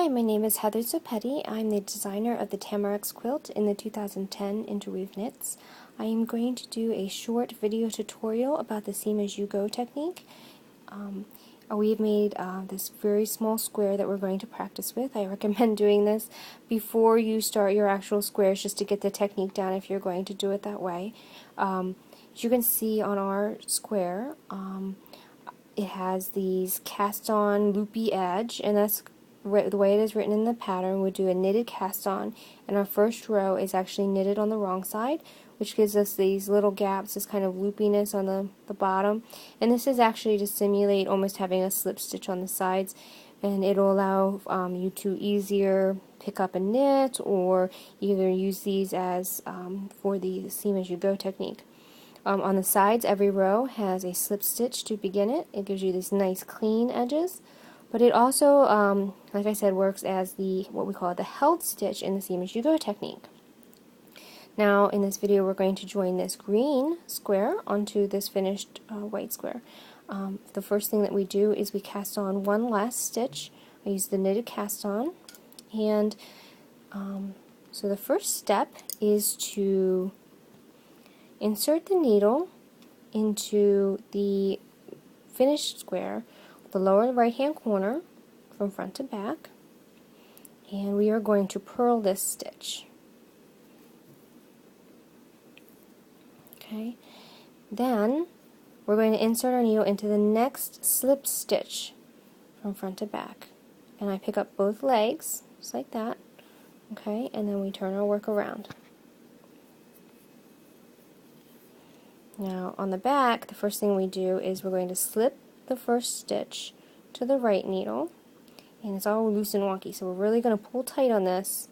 Hi, my name is Heather Zopetti. I'm the designer of the Tamarix Quilt in the 2010 Interweave Knits. I am going to do a short video tutorial about the seam as you go technique. We've made this very small square that we're going to practice with. I recommend doing this before you start your actual squares just to get the technique down if you're going to do it that way. As you can see on our square, it has these cast on loopy edge, and that's the way it is written in the pattern. We do a knitted cast on, and our first row is actually knitted on the wrong side, which gives us these little gaps, this kind of loopiness on the bottom. And this is actually to simulate almost having a slip stitch on the sides, and it'll allow you to easier pick up a knit or either use these as for the seam as you go technique. On the sides, every row has a slip stitch to begin it. It gives you these nice clean edges, but it also, like I said, works as what we call the held stitch in the seam as you go technique. Now, in this video, we're going to join this green square onto this finished white square. The first thing that we do is we cast on one last stitch. I use the knitted cast on, and so the first step is to insert the needle into the finished square, the lower right hand corner from front to back, and we are going to purl this stitch. Okay, then we're going to insert our needle into the next slip stitch from front to back, and I pick up both legs just like that. Okay, and then we turn our work around. Now on the back, the first thing we do is we're going to slip the first stitch to the right needle, and it's all loose and wonky, so we're really going to pull tight on this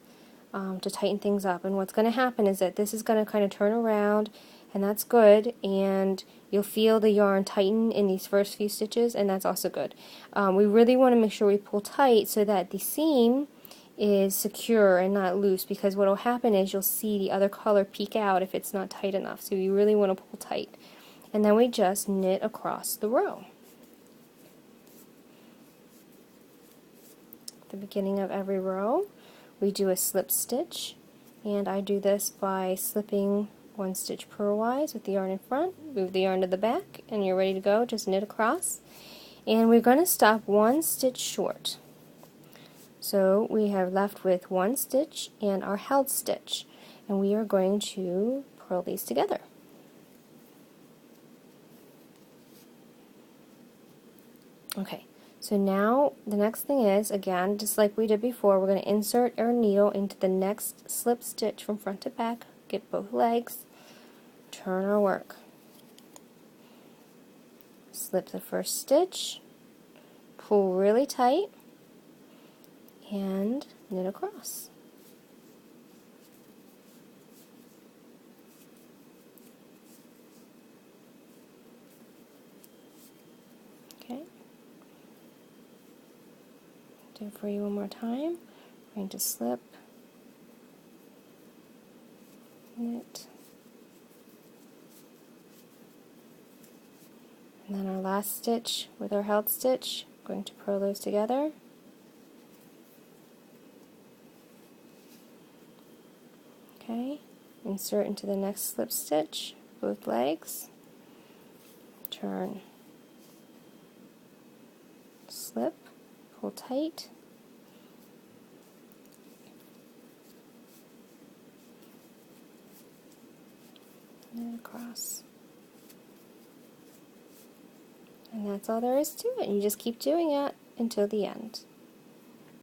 to tighten things up. And what's going to happen is that this is going to kind of turn around, and that's good, and you'll feel the yarn tighten in these first few stitches, and that's also good. We really want to make sure we pull tight so that the seam is secure and not loose, because what will happen is you'll see the other color peek out if it's not tight enough, so you really want to pull tight. And then we just knit across the row. At the beginning of every row we do a slip stitch, and I do this by slipping one stitch purlwise with the yarn in front, move the yarn to the back, and you're ready to go. Just knit across, and we're going to stop one stitch short. So we have left with one stitch and our held stitch, and we are going to purl these together. Okay, so now the next thing is, again, just like we did before, we're going to insert our needle into the next slip stitch from front to back, get both legs, turn our work. Slip the first stitch, pull really tight, and knit across. Okay. Do it for you one more time. I'm going to slip, knit, and then our last stitch with our held stitch, going to purl those together. Okay, insert into the next slip stitch, both legs, turn, slip, pull tight, and across. And that's all there is to it. You just keep doing it until the end.